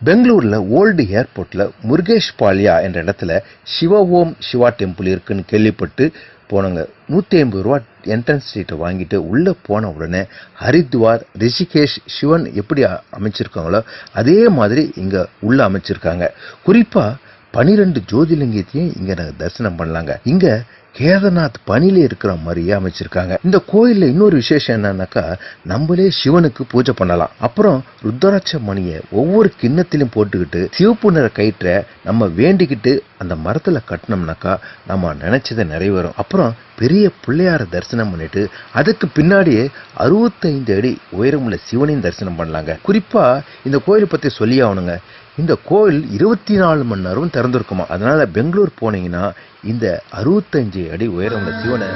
பெங்களூர்ல ஓல்டு ஏர்போர்ட்ல முருகேஷ் பால்யா என்ற இடத்துல சிவா டெம்பிள் இருக்குன்னு கேள்விப்பட்டு போனவங்க 150 ரூபா என்ட்ரன்ஸ் சீட்டை வாங்கிட்டு உள்ள போன உடனே ஹரித்வார், ரிஷிகேஷ், சிவன் எப்படி அமைச்சிருக்காங்களோ அதே மாதிரி இங்க உள்ள அமைச்சிருக்காங்க. குறிப்பா 12 ஜோதிலிங்கத்தையும் இங்க நாங்க தரிசனம் பண்ணலாங்க. இங்க கேதார்நாத் பனியில இருக்கிற மாதிரியே அமைச்சிருக்காங்க. இந்த கோயில்ல இன்னொரு விசேஷம் என்னன்னாக்கா, நம்மளே சிவனுக்கு பூஜை பண்ணலாம். அப்புறம் ருத்ராட்ச மணியை ஒவ்வொரு கிண்ணத்திலும் போட்டுக்கிட்டு சிவப்பு நிற கயிற்ற நம்ம வேண்டிக்கிட்டு அந்த மரத்துல கட்டினோம்னாக்கா நம்ம நினைச்சதை நிறைவேறும். அப்புறம் பெரிய பிள்ளையார தரிசனம் பண்ணிட்டு அதுக்கு பின்னாடியே 65 அடி உயரமுள்ள சிவனையும் தரிசனம் பண்ணலாங்க. குறிப்பா இந்த கோயிலை பத்தி சொல்லி ஆகணுங்க. இந்த கோயில் 24 மணி நேரம் திறந்திருக்குமா. அதனால பெங்களூர் போனீங்கன்னா இந்த 65 அடி உயரமுள்ள சிவனை